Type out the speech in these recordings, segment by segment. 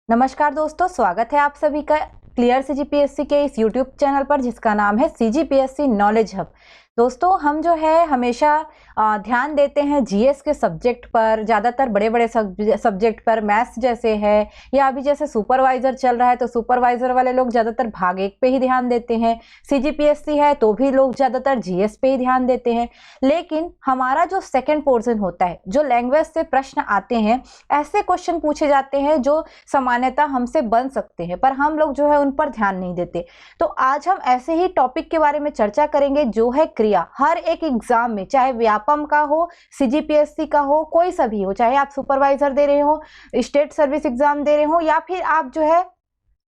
नमस्कार दोस्तों, स्वागत है आप सभी का क्लियर सीजीपीएससी के इस यूट्यूब चैनल पर जिसका नाम है सीजीपीएससी नॉलेज हब। दोस्तों, हम जो है हमेशा ध्यान देते हैं जीएस के सब्जेक्ट पर, ज़्यादातर बड़े बड़े सब्जेक्ट पर, मैथ्स जैसे है या अभी जैसे सुपरवाइज़र चल रहा है तो सुपरवाइज़र वाले लोग ज़्यादातर भाग एक पे ही ध्यान देते हैं। सीजीपीएससी है तो भी लोग ज़्यादातर जीएस पे ही ध्यान देते हैं। लेकिन हमारा जो सेकेंड पोर्शन होता है, जो लैंग्वेज से प्रश्न आते हैं, ऐसे क्वेश्चन पूछे जाते हैं जो सामान्यतः हमसे बन सकते हैं पर हम लोग जो है उन पर ध्यान नहीं देते। तो आज हम ऐसे ही टॉपिक के बारे में चर्चा करेंगे जो है क्रिया। हर एक एग्जाम में, चाहे व्यापम का हो, सीजीपीएससी का हो, कोई सा भी हो, चाहे आप सुपरवाइजर दे रहे हो, स्टेट सर्विस एग्जाम दे रहे हो या फिर आप जो है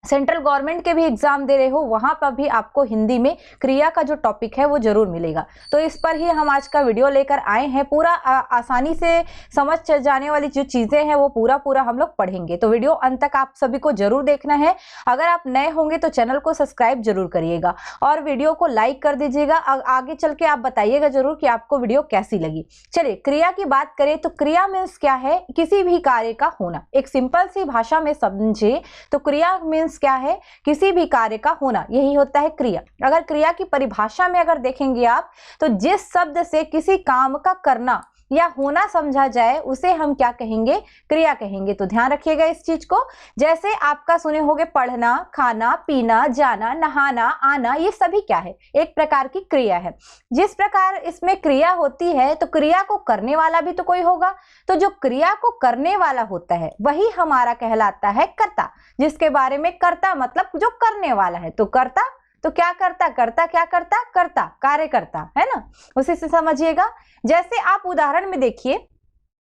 सेंट्रल गवर्नमेंट के भी एग्जाम दे रहे हो, वहां पर भी आपको हिंदी में क्रिया का जो टॉपिक है वो जरूर मिलेगा। तो इस पर ही हम आज का वीडियो लेकर आए हैं। पूरा आसानी से समझ जाने वाली जो चीजें हैं वो पूरा हम लोग पढ़ेंगे। तो वीडियो अंत तक आप सभी को जरूर देखना है। अगर आप नए होंगे तो चैनल को सब्सक्राइब जरूर करिएगा और वीडियो को लाइक कर दीजिएगा। आगे चल के आप बताइएगा जरूर कि आपको वीडियो कैसी लगी। चलिए, क्रिया की बात करें तो क्रिया मीन्स क्या है? किसी भी कार्य का होना। एक सिंपल सी भाषा में समझे तो क्रिया मीन्स क्या है? किसी भी कार्य का होना, यही होता है क्रिया। अगर क्रिया की परिभाषा में अगर देखेंगे आप तो जिस शब्द से किसी काम का करना या होना समझा जाए उसे हम क्या कहेंगे? क्रिया कहेंगे। तो ध्यान रखिएगा इस चीज को। जैसे आपका सुने होंगे पढ़ना, खाना, पीना, जाना, नहाना, आना, ये सभी क्या है? एक प्रकार की क्रिया है। जिस प्रकार इसमें क्रिया होती है तो क्रिया को करने वाला भी तो कोई होगा। तो जो क्रिया को करने वाला होता है वही हमारा कहलाता है कर्ता, जिसके बारे में कर्ता मतलब जो करने वाला है। तो कर्ता तो क्या करता? कर्ता क्या करता? कर्ता, कार्य करता, है ना? उसी से समझिएगा। जैसे आप उदाहरण में देखिए,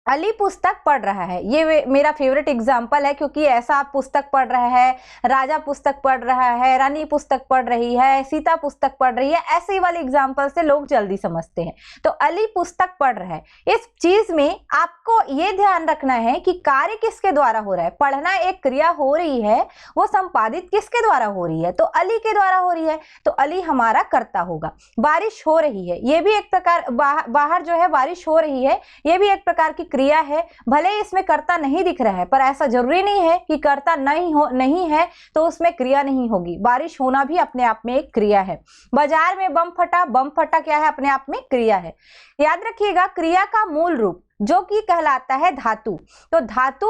अली पुस्तक पढ़ रहा है। ये मेरा फेवरेट एग्जाम्पल है क्योंकि ऐसा आप पुस्तक पढ़ रहा है, राजा पुस्तक पढ़ रहा है, रानी पुस्तक पढ़ रही है, सीता पुस्तक पढ़ रही है, ऐसे वाले एग्जाम्पल से लोग जल्दी समझते हैं। तो अली पुस्तक पढ़ रहा है। इस चीज में आपको ये ध्यान रखना है कि कार्य किसके द्वारा हो रहा है। पढ़ना एक क्रिया हो रही है, वो संपादित किसके द्वारा हो रही है? तो अली के द्वारा हो रही है, तो अली हमारा कर्ता होगा। बारिश हो रही है, ये भी एक प्रकार, बाहर जो है बारिश हो रही है, ये भी एक प्रकार की क्रिया है। भले ही इसमें कर्ता नहीं दिख रहा है पर ऐसा जरूरी नहीं है कि कर्ता नहीं है तो उसमें क्रिया नहीं होगी। बारिश होना भी अपने आप में एक क्रिया है। बाजार में बम फटा क्या है? अपने आप में क्रिया है। याद रखिएगा, क्रिया का मूल रूप जो कि कहलाता है धातु। तो धातु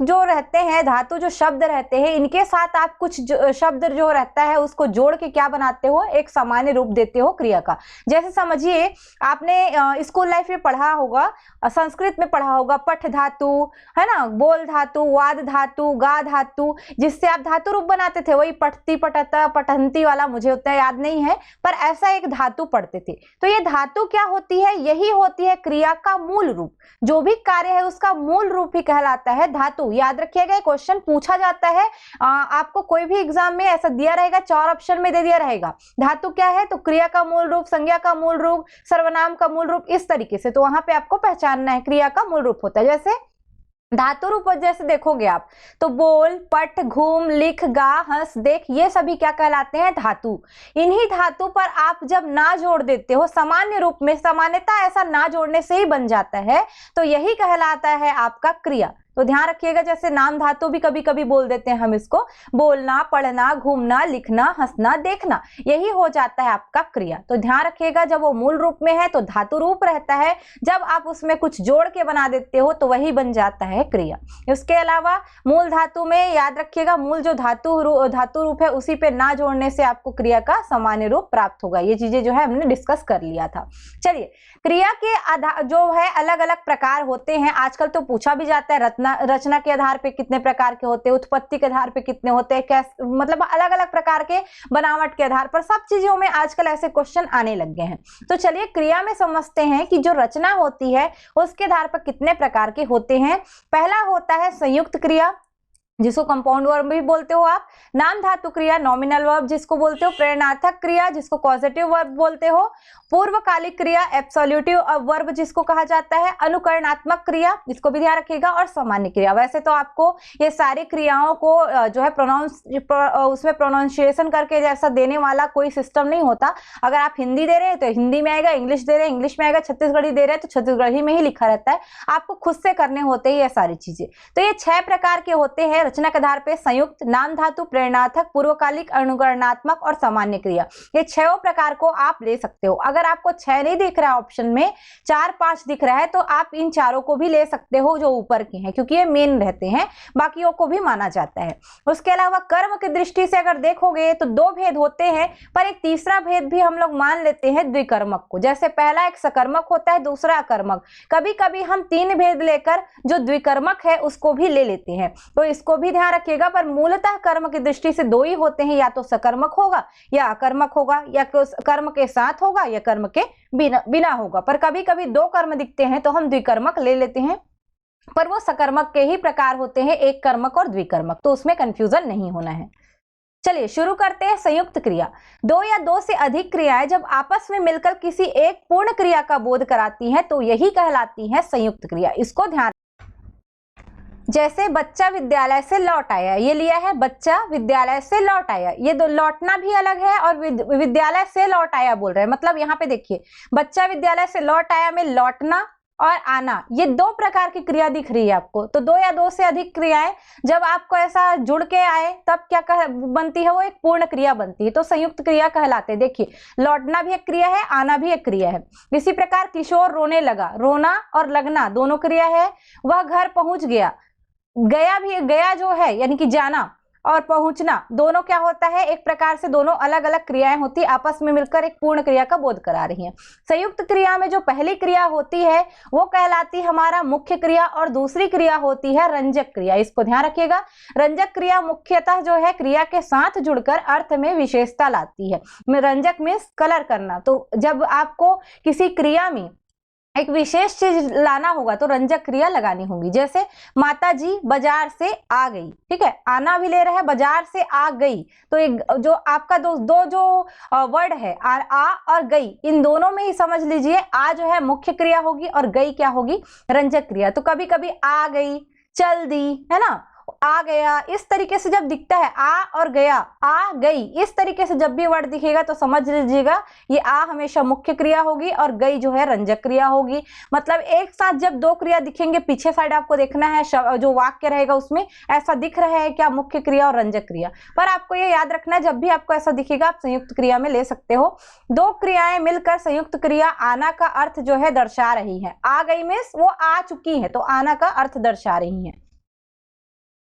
जो रहते हैं, धातु जो शब्द रहते हैं, इनके साथ आप कुछ शब्द जो रहता है उसको जोड़ के क्या बनाते हो? एक सामान्य रूप देते हो क्रिया का। जैसे समझिए, आपने स्कूल लाइफ में पढ़ा होगा, संस्कृत में पढ़ा होगा, पठ धातु, है ना, बोल धातु, वाद धातु, गा धातु, जिससे आप धातु रूप बनाते थे। वही पठती, पठता, पठंती वाला मुझे उतना याद नहीं है, पर ऐसा एक धातु पढ़ते थे। तो ये धातु क्या होती है? यही होती है क्रिया का मूल रूप। जो भी कार्य है उसका मूल रूप ही कहलाता है धातु। याद रखिएगा, क्वेश्चन पूछा जाता है, आपको कोई भी एग्जाम में ऐसा दिया रहेगा, 4 ऑप्शन में दे दिया रहेगा, धातु क्या है? तो क्रिया का मूल रूप, संज्ञा का मूल रूप, सर्वनाम का मूल रूप, इस तरीके से। तो वहां पे आपको पहचानना है क्रिया का मूल रूप होता है। जैसे धातु रूप जैसे देखोगे आप तो बोल, पठ, घूम, लिख, गा, हंस, देख, ये सभी क्या कहलाते हैं? धातु। इन्हीं धातु पर आप जब ना जोड़ देते हो सामान्य रूप में, सामान्यतः ऐसा ना जोड़ने से ही बन जाता है, तो यही कहलाता है आपका क्रिया। तो ध्यान रखिएगा, जैसे नाम धातु भी कभी कभी बोल देते हैं हम इसको, बोलना, पढ़ना, घूमना, लिखना, हंसना, देखना, यही हो जाता है आपका क्रिया। तो ध्यान रखिएगा, जब वो मूल रूप में है तो धातु रूप रहता है, जब आप उसमें कुछ जोड़ के बना देते हो तो वही बन जाता है क्रिया। इसके अलावा मूल धातु में याद रखिएगा, मूल जो धातु रूप है उसी पे ना जोड़ने से आपको क्रिया का सामान्य रूप प्राप्त होगा। ये चीजें जो है हमने डिस्कस कर लिया था। चलिए, क्रिया के जो है अलग अलग प्रकार होते हैं। आजकल तो पूछा भी जाता है, रचना के आधार पे कितने प्रकार के होते हैं, उत्पत्ति के आधार पे कितने होते हैं, कैसे, मतलब अलग अलग प्रकार के बनावट के आधार पर सब चीजों में आजकल ऐसे क्वेश्चन आने लग गए हैं। तो चलिए क्रिया में समझते हैं कि जो रचना होती है उसके आधार पर कितने प्रकार के होते हैं। पहला होता है संयुक्त क्रिया, जिसको कंपाउंड वर्ब भी बोलते हो आप, नाम धातु क्रिया, नॉमिनल वर्ब जिसको बोलते हो, प्रेरणार्थक क्रिया जिसको पॉजिटिव वर्ब बोलते हो, पूर्वकालिक क्रिया, एब्सोल्यूटिव वर्ब जिसको कहा जाता है, अनुकरणात्मक क्रिया जिसको भी ध्यान रखिएगा, और सामान्य क्रिया। वैसे तो आपको ये सारी क्रियाओं को जो है उसमें प्रोनाउंसिएशन करके जैसा देने वाला कोई सिस्टम नहीं होता। अगर आप हिंदी दे रहे हैं तो हिंदी में आएगा, इंग्लिश दे रहे हैं इंग्लिश में आएगा, छत्तीसगढ़ी दे रहे हैं तो छत्तीसगढ़ी में ही लिखा रहता है। आपको खुद से करने होते हैं ये सारी चीजें। तो ये 6 प्रकार के होते हैं रचना के आधार पे संयुक्त, नाम धातु, प्रेरणार्थक, पूर्वकालिक, अनुकरणात्मक और सामान्य क्रिया, ये 6 प्रकार को आप ले सकते हो। अगर आपको 6 नहीं दिख रहा है ऑप्शन में, 4-5 दिख रहा है, तो आप इन चारों को भी ले सकते हो जो ऊपर के हैं, क्योंकि ये मेन रहते हैं, बाकियों को भी माना जाता है। उसके अलावा कर्म की दृष्टि से अगर देखोगे तो 2 भेद होते हैं, पर एक तीसरा भेद भी हम लोग मान लेते हैं द्विकर्मक को। जैसे पहला एक सकर्मक होता है, दूसरा अकर्मक। कभी कभी हम 3 भेद लेकर जो द्विकर्मक है उसको भी ले लेते हैं, तो इसको भी ध्यान रखिएगा। पर मूलतः कर्म की दृष्टि से 2 ही होते हैं, या तो सकर्मक होगा या अकर्मक होगा, या कर्म के साथ होगा या कर्म के बिना होगा। पर कभी कभी 2 कर्म दिखते हैं तो हम द्विकर्मक ले लेते हैं, पर वो सकर्मक के ही प्रकार होते हैं, एक कर्मक और द्विकर्मक, तो उसमें कंफ्यूजन नहीं होना है। चलिए शुरू करते हैं। संयुक्त क्रिया, 2 या 2 से अधिक क्रियाएं जब आपस में मिलकर किसी एक पूर्ण क्रिया का बोध कराती हैं तो यही कहलाती है संयुक्त क्रिया। इसको ध्यान, जैसे बच्चा विद्यालय से लौट आया, ये लिया है बच्चा विद्यालय से लौट आया, ये दो लौटना भी अलग है और विद्यालय से लौट आया बोल रहे हैं। मतलब यहाँ पे देखिए, बच्चा विद्यालय से लौट आया में लौटना और आना, ये 2 प्रकार की क्रिया दिख रही है आपको। तो 2 या 2 से अधिक क्रियाएं जब आपको ऐसा जुड़ के आए तब क्या बनती है, वो एक पूर्ण क्रिया बनती है, तो संयुक्त क्रिया कहलाते हैं। देखिए, लौटना भी एक क्रिया है, आना भी एक क्रिया है। इसी प्रकार किशोर रोने लगा, रोना और लगना दोनों क्रिया है। वह घर पहुंच गया, गया जो है यानी कि जाना और पहुंचना दोनों क्या होता है, एक प्रकार से दोनों अलग अलग क्रियाएं होती, आपस में मिलकर एक पूर्ण क्रिया का बोध करा रही हैं। संयुक्त क्रिया में जो पहली क्रिया होती है वो कहलाती है हमारा मुख्य क्रिया, और दूसरी क्रिया होती है रंजक क्रिया। इसको ध्यान रखिएगा, रंजक क्रिया मुख्यतः जो है क्रिया के साथ जुड़कर अर्थ में विशेषता लाती है। रंजक मीन्स कलर करना, तो जब आपको किसी क्रिया में एक विशेष चीज लाना होगा तो रंजक क्रिया लगानी होगी। जैसे माता जी बाजार से आ गई, ठीक है, आना भी ले रहा है, बाजार से आ गई, तो एक जो आपका दो जो वर्ड है आ और गई, इन दोनों में ही समझ लीजिए आ जो है मुख्य क्रिया होगी और गई क्या होगी, रंजक क्रिया। तो कभी कभी आ गई, चल दी, है ना, आ गया, इस तरीके से जब दिखता है आ और गया, आ गई, इस तरीके से जब भी वर्ड दिखेगा तो समझ लीजिएगा ये आ हमेशा मुख्य क्रिया होगी और गई जो है रंजक क्रिया होगी। मतलब एक साथ जब 2 क्रिया दिखेंगे, पीछे साइड आपको देखना है जो वाक्य रहेगा उसमें ऐसा दिख रहा है क्या, मुख्य क्रिया और रंजक क्रिया। पर आपको ये याद रखना है, जब भी आपको ऐसा दिखेगा आप संयुक्त क्रिया में ले सकते हो। 2 क्रियाएं मिलकर संयुक्त क्रिया आना का अर्थ जो है दर्शा रही है। आ गई मीन्स वो आ चुकी है, तो आना का अर्थ दर्शा रही है।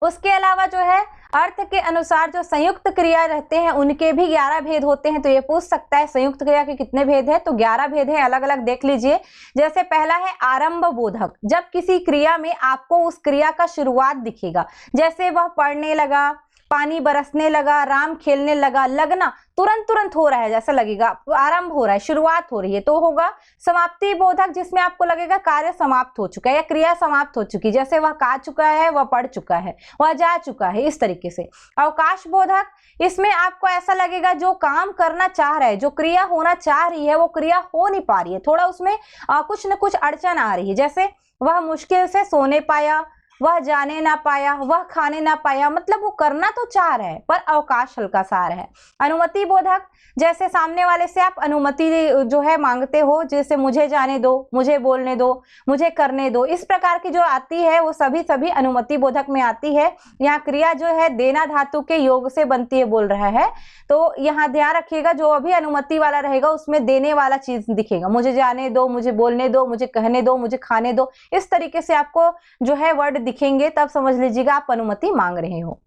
उसके अलावा जो है अर्थ के अनुसार जो संयुक्त क्रिया रहते हैं उनके भी 11 भेद होते हैं। तो ये पूछ सकता है संयुक्त क्रिया के कितने भेद हैं, तो 11 भेद हैं, अलग अलग देख लीजिए। जैसे पहला है आरंभ बोधक, जब किसी क्रिया में आपको उस क्रिया का शुरुआत दिखेगा, जैसे वह पढ़ने लगा, पानी बरसने लगा, राम खेलने लगा, लगना तुरंत हो रहा है जैसा लगेगा, आरंभ हो रहा है, शुरुआत हो रही है, तो होगा समाप्ति बोधक, जिसमें आपको लगेगा कार्य समाप्त हो चुका है या क्रिया समाप्त हो चुकी, जैसे वह खा चुका है, वह पढ़ चुका है, वह जा चुका है, इस तरीके से। अवकाश बोधक, इसमें आपको ऐसा लगेगा जो काम करना चाह रहा है, जो क्रिया होना चाह रही है वो क्रिया हो नहीं पा रही है, थोड़ा उसमें कुछ न कुछ अड़चन आ रही है। जैसे वह मुश्किल से सोने पाया, वह जाने ना पाया, वह खाने ना पाया, मतलब वो करना तो चाह रहा है पर अवकाश हल्का सा आ रहा है। अनुमति बोधक, जैसे सामने वाले से आप अनुमति जो है मांगते हो, जैसे मुझे जाने दो, मुझे बोलने दो, मुझे करने दो, इस प्रकार की जो आती है वो सभी अनुमति बोधक में आती है। यहाँ क्रिया जो है देना धातु के योग से बनती है बोल रहा है, तो यहाँ ध्यान रखिएगा जो अभी अनुमति वाला रहेगा उसमें देने वाला चीज दिखेगा, मुझे जाने दो, मुझे बोलने दो, मुझे कहने दो, मुझे खाने दो, इस तरीके से आपको जो है वर्ड दिखेंगे, तब समझ लीजिएगा आप अनुमति मांग रहे हो।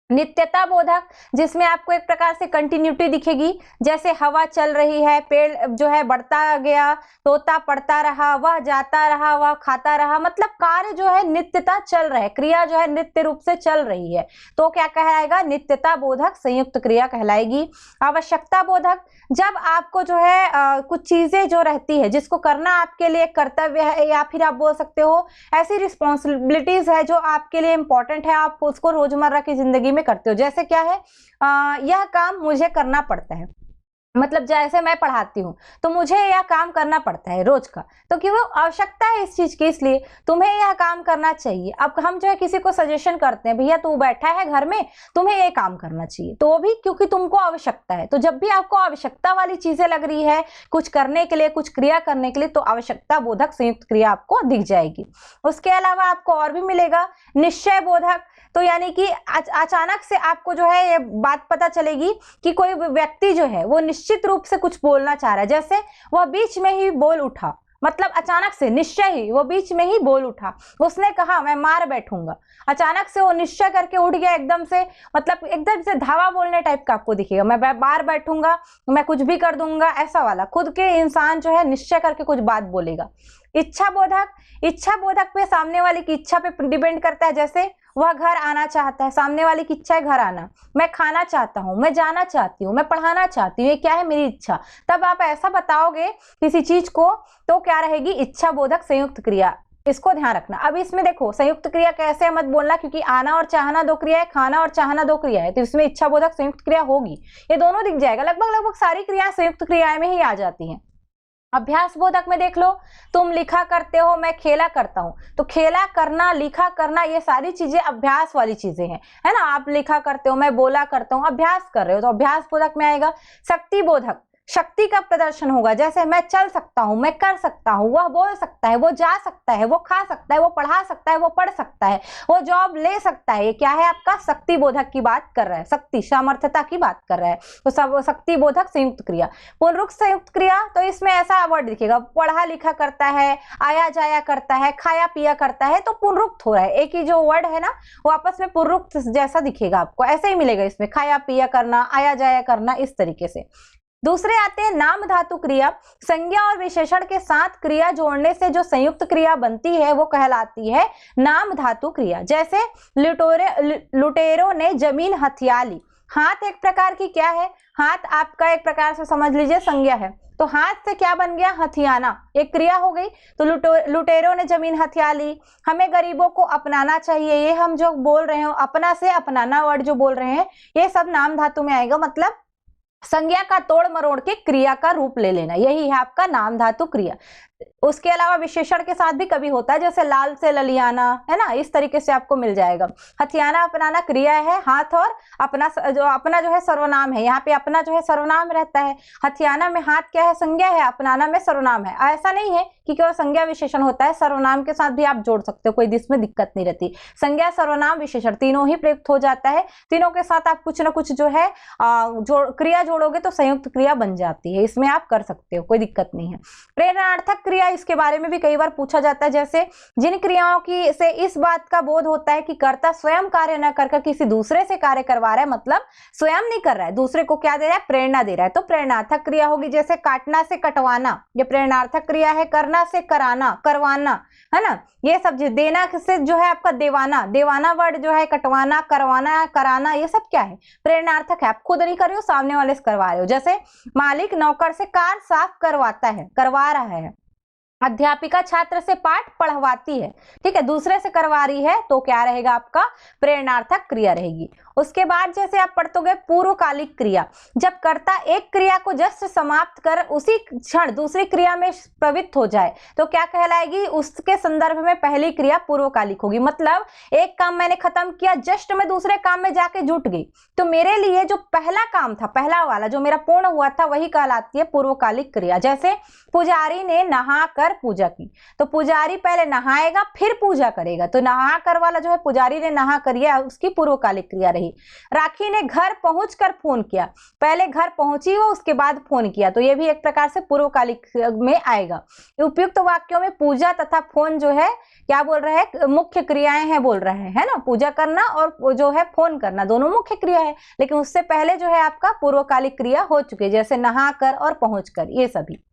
नित्यता बोधक, जिसमें आपको एक प्रकार से कंटिन्यूटी दिखेगी, जैसे हवा चल रही है, पेड़ जो है बढ़ता गया, तोता पढ़ता रहा, वह जाता रहा, वह खाता रहा, मतलब कार्य जो है नित्यता चल रहा है, क्रिया जो है नित्य रूप से चल रही है, तो क्या कहलाएगा, नित्यता बोधक संयुक्त क्रिया कहलाएगी। आवश्यकता बोधक, जब आपको जो है कुछ चीजें जो रहती है जिसको करना आपके लिए कर्तव्य है, या फिर आप बोल सकते हो ऐसी रिस्पॉन्सिबिलिटीज है जो आपके लिए इंपॉर्टेंट है, आप उसको रोजमर्रा की जिंदगी में करते हो। जैसे क्या है, यह काम मुझे करना पड़ता है, मतलब जैसे मैं पढ़ाती हूँ तो मुझे यह काम करना पड़ता है रोज का, तो क्यों आवश्यकता है इस चीज की, इसलिए तुम्हें यह काम करना चाहिए। अब हम जो है किसी को सजेशन करते हैं, भैया तू बैठा है घर में, तुम्हें यह काम करना चाहिए, तो वो भी क्योंकि तुमको आवश्यकता है। तो जब भी आपको आवश्यकता वाली चीजें लग रही है कुछ करने के लिए, कुछ क्रिया करने के लिए, तो आवश्यकता बोधक संयुक्त क्रिया आपको दिख जाएगी। उसके अलावा आपको और भी मिलेगा निश्चय बोधक, तो यानी कि अचानक से आपको जो है ये बात पता चलेगी कि कोई व्यक्ति जो है वो निश्चित रूप से कुछ बोलना चाह रहा है, जैसे वह बीच में ही बोल उठा, मतलब अचानक से निश्चय ही वो बीच में ही बोल उठा, उसने कहा मैं मार बैठूंगा, अचानक से वो निश्चय करके उठ गया एकदम से, मतलब एकदम से धावा बोलने टाइप का आपको दिखेगा, मैं मार बैठूंगा, मैं कुछ भी कर दूंगा, ऐसा वाला खुद के इंसान जो है निश्चय करके कुछ बात बोलेगा। इच्छा बोधक पे सामने वाले की इच्छा पे डिपेंड करता है, जैसे वह घर आना चाहता है, सामने वाले की इच्छा है घर आना, मैं खाना चाहता हूँ, मैं जाना चाहती हूँ, मैं पढ़ाना चाहती हूँ, ये क्या है मेरी इच्छा, तब आप ऐसा बताओगे किसी चीज को तो क्या रहेगी, इच्छा बोधक संयुक्त क्रिया, इसको ध्यान रखना। अब इसमें देखो संयुक्त क्रिया कैसे मत बोलना, क्योंकि आना और चाहना दो क्रिया है, खाना और चाहना दो क्रिया है, तो इसमें इच्छा बोधक संयुक्त क्रिया होगी, ये दोनों दिख जाएगा, लगभग सारी क्रियाएं संयुक्त क्रियाएं में ही आ जाती हैं। अभ्यास बोधक में देख लो, तुम लिखा करते हो, मैं खेला करता हूं, तो खेला करना, लिखा करना, ये सारी चीजें अभ्यास वाली चीजें हैं, है ना। आप लिखा करते हो, मैं बोला करता हूं, अभ्यास कर रहे हो, तो अभ्यास बोधक में आएगा। शक्ति बोधक, शक्ति का प्रदर्शन होगा, जैसे मैं चल सकता हूं, मैं कर सकता हूं, वह बोल सकता है, वो जा सकता है, वो खा सकता है, वो पढ़ा सकता है, वो पढ़ सकता है, वो जॉब ले सकता है, ये क्या है आपका शक्ति बोधक की बात कर रहा है, शक्ति सामर्थ्यता की बात कर रहा है, तो सब शक्ति बोधक संयुक्त क्रिया। पुनरुक्त संयुक्त क्रिया, तो इसमें ऐसा वर्ड दिखेगा, पढ़ा लिखा करता है, आया जाया करता है, खाया पिया करता है, तो पुनरुक्त हो रहा है, एक ही जो वर्ड है ना वो आपस में पुनरुक्त जैसा दिखेगा, आपको ऐसे ही मिलेगा इसमें, खाया पिया करना, आया जाया करना, इस तरीके से। दूसरे आते हैं नाम धातु क्रिया, संज्ञा और विशेषण के साथ क्रिया जोड़ने से जो संयुक्त क्रिया बनती है वो कहलाती है नाम धातु क्रिया। जैसे लुटेरों ने जमीन हथिया ली, हाथ एक प्रकार की क्या है, हाथ आपका एक प्रकार से समझ लीजिए संज्ञा है, तो हाथ से क्या बन गया, हथियाना, एक क्रिया हो गई। तो लुटेरों ने जमीन हथिया ली, हमें गरीबों को अपनाना चाहिए, ये हम जो बोल रहे हो, अपना से अपनाना वर्ड जो बोल रहे हैं, ये सब नाम धातु में आएगा, मतलब संज्ञा का तोड़ मरोड़ के क्रिया का रूप ले लेना, यही है आपका नाम धातु क्रिया। उसके अलावा विशेषण के साथ भी कभी होता है, जैसे लाल से ललियाना, है ना, इस तरीके से आपको मिल जाएगा। हथियाना अपनाना क्रिया है, हाथ और अपना जो है सर्वनाम है, यहाँ पे अपना जो है सर्वनाम रहता है, हथियाना में हाथ क्या है, संज्ञा है, अपनाना में सर्वनाम है। ऐसा नहीं है कि केवल संज्ञा विशेषण होता है, सर्वनाम के साथ भी आप जोड़ सकते हो, कोई इसमें दिक्कत नहीं रहती। संज्ञा सर्वनाम विशेषण तीनों ही प्रयुक्त हो जाता है, तीनों के साथ आप कुछ ना कुछ जो है क्रिया जोड़ोगे तो संयुक्त क्रिया बन जाती है, इसमें आप कर सकते हो, कोई दिक्कत नहीं है। प्रेरणार्थक क्रिया, इसके बारे में भी कई बार पूछा जाता है, जैसे जिन क्रियाओं की से इस बात का बोध होता है कि कर्ता स्वयं कार्य न कर किसी दूसरे से कार्य करवा रहा है, मतलब स्वयं नहीं कर रहा है, दूसरे को क्या दे रहा है, प्रेरणा दे रहा है, तो प्रेरणार्थक क्रिया होगी। जैसे काटना से कटवाना, ये प्रेरणार्थक क्रिया है। करना से कराना, करवाना, है ना, ये सब। देना से जो है आपका देवाना, देवाना वर्ड जो है, कटवाना, करवाना, कराना, ये सब क्या है, प्रेरणार्थक है, आप खुद नहीं कर रहे हो, सामने वाले से करवा रहे हो। जैसे मालिक नौकर से कार साफ करवाता है, करवा रहा है। अध्यापिका छात्र से पाठ पढ़वाती है, ठीक है, दूसरे से करवा रही है, तो क्या रहेगा आपका, प्रेरणार्थक क्रिया रहेगी। उसके बाद जैसे आप पढ़ते पूर्वकालिक क्रिया, जब कर्ता एक क्रिया को जस्ट समाप्त कर उसी क्षण दूसरी क्रिया में प्रवृत्त हो जाए तो क्या कहलाएगी, उसके संदर्भ में पहली क्रिया पूर्वकालिक होगी। मतलब एक काम मैंने खत्म किया, जस्ट मैं दूसरे काम में जाके जुट गई, तो मेरे लिए जो पहला काम था, पहला वाला जो मेरा पूर्ण हुआ था, वही कहलाती है पूर्वकालिक क्रिया। जैसे पुजारी ने नहा कर पूजा की, तो पुजारी पहले नहाएगा फिर पूजा करेगा, तो नहा कर वाला जो है पुजारी ने नहा कर, उसकी पूर्वकालिक क्रिया रही। राखी ने घर पहुंचकर फोन किया, पहले घर पहुंची वो, उसके बाद फोन किया, तो ये भी एक प्रकार से पूर्वकालिक में आएगा। उपयुक्त वाक्यों में पूजा तथा फोन जो है क्या बोल रहा है, मुख्य क्रियाएं हैं बोल रहे हैं ना, पूजा करना और जो है फोन करना दोनों मुख्य क्रिया है, लेकिन उससे पहले जो है आपका पूर्वकालिक क्रिया हो चुकी है, जैसे नहा कर और पहुंच कर, ये सभी।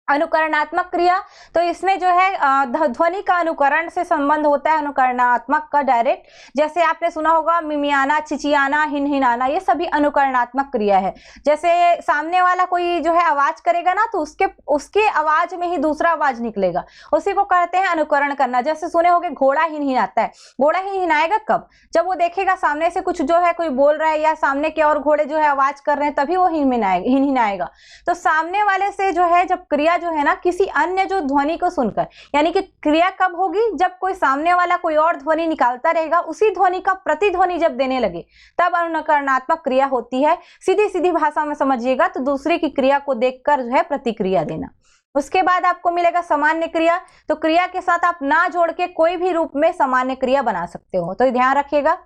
अनुकरणात्मक क्रिया, तो इसमें जो है ध्वनि का अनुकरण से संबंध होता है, अनुकरणात्मक का डायरेक्ट, जैसे आपने सुना होगा मिमियाना, चिचियाना, हिनहिनाना, ये सभी अनुकरणात्मक क्रिया है। जैसे सामने वाला कोई जो है आवाज करेगा ना, तो उसके आवाज में ही दूसरा आवाज निकलेगा, उसी को कहते हैं अनुकरण करना। जैसे सुने होगे घोड़ा हिनहिनाता है, घोड़ा हिनहिनाएगा कब, जब वो देखेगा सामने से कुछ जो है कोई बोल रहा है या सामने के और घोड़े जो है आवाज कर रहे हैं, तभी वो हिनहिनाएगा। तो सामने वाले से जो है जब क्रिया जो है ना किसी अन्य जो ध्वनि को सुनकर, यानी कि क्रिया कब होगी, जब कोई सामने वाला कोई और ध्वनि निकालता रहेगा, उसी ध्वनि का प्रतिध्वनि जब देने लगे तब अनुकरणात्मक क्रिया होती है। सीधी सीधी भाषा में समझिएगा तो दूसरे की क्रिया को देखकर जो है प्रतिक्रिया देना। उसके बाद आपको मिलेगा सामान्य क्रिया, तो क्रिया के साथ आप ना जोड़ के कोई भी रूप में सामान्य क्रिया बना सकते हो, तो ध्यान रखिएगा।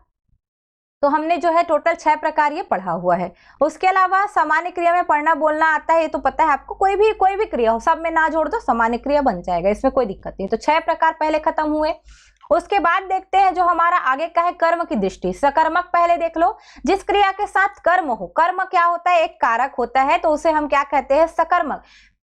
तो हमने जो है टोटल 6 प्रकार ये पढ़ा हुआ है। उसके अलावा सामान्य क्रिया में पढ़ना बोलना आता है, ये तो पता है आपको, कोई भी क्रिया हो सब में ना जोड़ दो सामान्य क्रिया बन जाएगा, इसमें कोई दिक्कत नहीं। तो 6 प्रकार पहले खत्म हुए। उसके बाद देखते हैं जो हमारा आगे का है कर्म की दृष्टि। सकर्मक पहले देख लो, जिस क्रिया के साथ कर्म हो, कर्म क्या होता है, एक कारक होता है, तो उसे हम क्या कहते हैं, सकर्मक।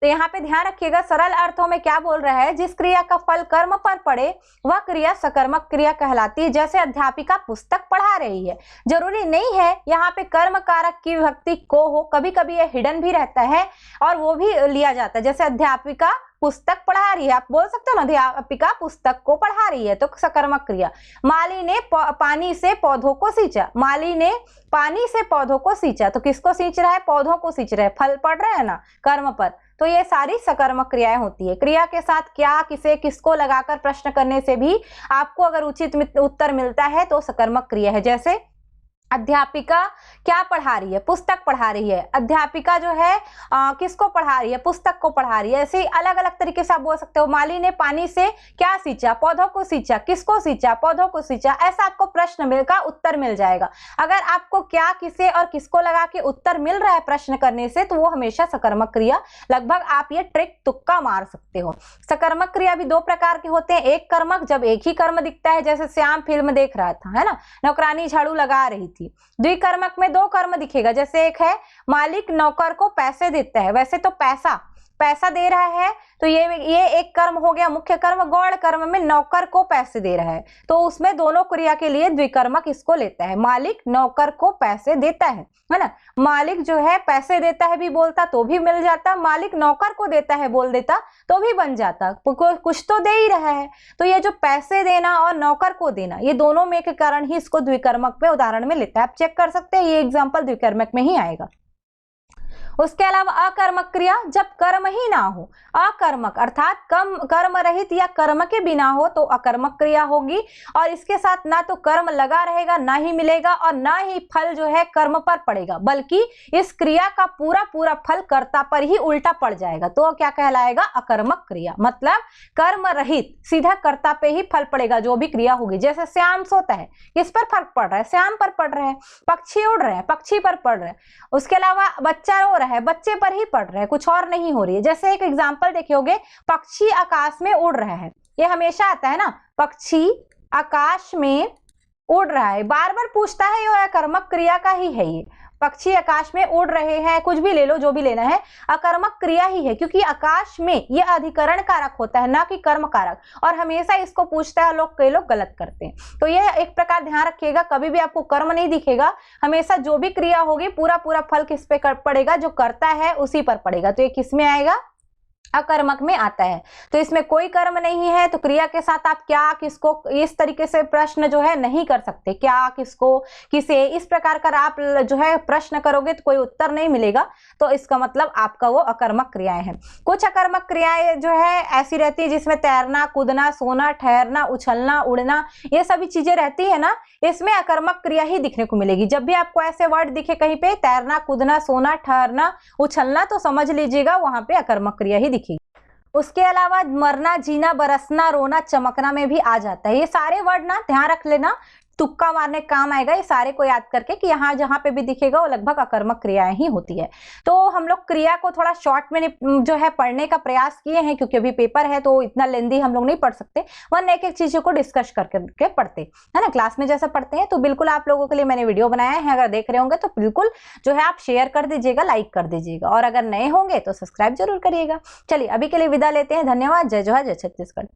तो यहाँ पे ध्यान रखिएगा, सरल अर्थों में क्या बोल रहा है, जिस क्रिया का फल कर्म पर पड़े वह क्रिया सकर्मक क्रिया कहलाती है। जैसे अध्यापिका पुस्तक पढ़ा रही है, जरूरी नहीं है यहाँ पे कर्म कारक की विभक्ति को हो, कभी कभी ये हिडन भी रहता है और वो भी लिया जाता है। जैसे अध्यापिका पुस्तक पढ़ा रही है, आप बोल सकते हो ना, अध्यापिका पुस्तक को पढ़ा रही है, तो सकर्मक क्रिया। माली ने पानी से पौधों को सींचा, माली ने पानी से पौधों को सींचा, तो किसको सींच रहा है, पौधों को सींच रहा है, फल पड़ रहा है ना कर्म पर, तो ये सारी सकर्मक क्रियाएं होती है। क्रिया के साथ क्या, किसे, किसको लगाकर प्रश्न करने से भी आपको अगर उचित उत्तर मिलता है तो सकर्मक क्रिया है। जैसे अध्यापिका क्या पढ़ा रही है, पुस्तक पढ़ा रही है, अध्यापिका जो है किसको पढ़ा रही है, पुस्तक को पढ़ा रही है। ऐसे ही अलग अलग तरीके से आप बोल सकते हो। माली ने पानी से क्या सींचा, पौधों को सींचा, किसको सींचा, पौधों को सींचा। ऐसा आपको प्रश्न मिलकर उत्तर मिल जाएगा। अगर आपको क्या, किसे और किसको लगा के उत्तर मिल रहा है प्रश्न करने से, तो वो हमेशा सकर्मक क्रिया। लगभग आप ये ट्रिक तुक्का मार सकते हो। सकर्मक क्रिया भी 2 प्रकार के होते हैं। एक कर्मक, जब एक ही कर्म दिखता है, जैसे श्याम फिल्म देख रहा था, है ना, नौकरानी झाड़ू लगा रही थी। द्विकर्मक में 2 कर्म दिखेगा। जैसे एक है मालिक नौकर को पैसे देता है, वैसे तो पैसा दे रहा है, तो ये एक कर्म हो गया मुख्य कर्म। गौण कर्म में नौकर को पैसे दे रहा है, तो उसमें दोनों क्रिया के लिए द्विकर्मक इसको लेता है। मालिक नौकर को पैसे देता है ना, मालिक जो है पैसे देता है भी बोलता तो भी मिल जाता, मालिक नौकर को देता है बोल देता तो भी बन जाता, कुछ तो दे ही रहा है। तो ये जो पैसे देना और नौकर को देना, ये दोनों में के कारण ही इसको द्विकर्मक पे उदाहरण में लेता है। आप चेक कर सकते हैं, ये एग्जाम्पल द्विकर्मक में ही आएगा। उसके अलावा अकर्मक क्रिया, जब कर्म ही ना हो, अकर्मक अर्थात कर्म रहित या कर्म के बिना हो तो अकर्मक क्रिया होगी। और इसके साथ ना तो कर्म लगा रहेगा, ना ही मिलेगा, और ना ही फल जो है कर्म पर पड़ेगा, बल्कि इस क्रिया का पूरा फल कर्ता पर ही उल्टा पड़ जाएगा, तो क्या कहलाएगा, अकर्मक क्रिया। मतलब कर्म रहित, सीधा कर्ता पे ही फल पड़ेगा जो भी क्रिया होगी। जैसे श्याम सोता है, किस पर फर्क पड़ रहा है, श्याम पर पड़ रहा है। पक्षी उड़ रहे हैं, पक्षी पर पड़ रहे हैं। उसके अलावा बच्चा रो रहा है, बच्चे पर ही पड़ रहा है, कुछ और नहीं हो रही है। जैसे एक एग्जांपल देखियोगे, पक्षी आकाश में उड़ रहा है, ये हमेशा आता है ना, पक्षी आकाश में उड़ रहा है, बार बार पूछता है, ये अकर्मक क्रिया का ही है। ये पक्षी आकाश में उड़ रहे हैं, कुछ भी ले लो, जो भी लेना है, अकर्मक क्रिया ही है, क्योंकि आकाश में ये अधिकरण कारक होता है, ना कि कर्म कारक। और हमेशा इसको पूछता है, कई लोग गलत करते हैं। तो ये एक प्रकार ध्यान रखिएगा, कभी भी आपको कर्म नहीं दिखेगा, हमेशा जो भी क्रिया होगी पूरा फल किस पे पड़ेगा, जो करता है उसी पर पड़ेगा। तो ये किस में आएगा, अकर्मक में आता है। तो इसमें कोई कर्म नहीं है, तो क्रिया के साथ आप क्या, किसको, इस तरीके से प्रश्न जो है नहीं कर सकते। क्या, किसको, किसे, इस प्रकार का आप जो है प्रश्न करोगे तो कोई उत्तर नहीं मिलेगा, तो इसका मतलब आपका वो अकर्मक क्रियाएं हैं। कुछ अकर्मक क्रियाएं जो है ऐसी रहती है जिसमें तैरना, कूदना, सोना, ठहरना, उछलना, उड़ना, ये सभी चीजें रहती है ना, इसमें अकर्मक क्रिया ही दिखने को मिलेगी। जब भी आपको ऐसे वर्ड दिखे कहीं पे, तैरना, कूदना, सोना, ठहरना, उछलना, तो समझ लीजिएगा वहां पे अकर्मक क्रिया ही दिखेगी। उसके अलावा मरना, जीना, बरसना, रोना, चमकना में भी आ जाता है। ये सारे वर्ड ना ध्यान रख लेना, तुक्का मारने काम आएगा, ये सारे को याद करके कि यहाँ जहाँ पे भी दिखेगा वो लगभग अकर्मक क्रियाएं ही होती है। तो हम लोग क्रिया को थोड़ा शॉर्ट में जो है पढ़ने का प्रयास किए हैं, क्योंकि अभी पेपर है तो इतना लेंदी हम लोग नहीं पढ़ सकते, वरना एक एक चीजों को डिस्कस करके पढ़ते है ना, क्लास में जैसा पढ़ते हैं। तो बिल्कुल आप लोगों के लिए मैंने वीडियो बनाया है, अगर देख रहे होंगे तो बिल्कुल जो है आप शेयर कर दीजिएगा, लाइक कर दीजिएगा, और अगर नए होंगे तो सब्सक्राइब जरूर करिएगा। चलिए अभी के लिए विदा लेते हैं, धन्यवाद। जय जोहार, जय छत्तीसगढ़।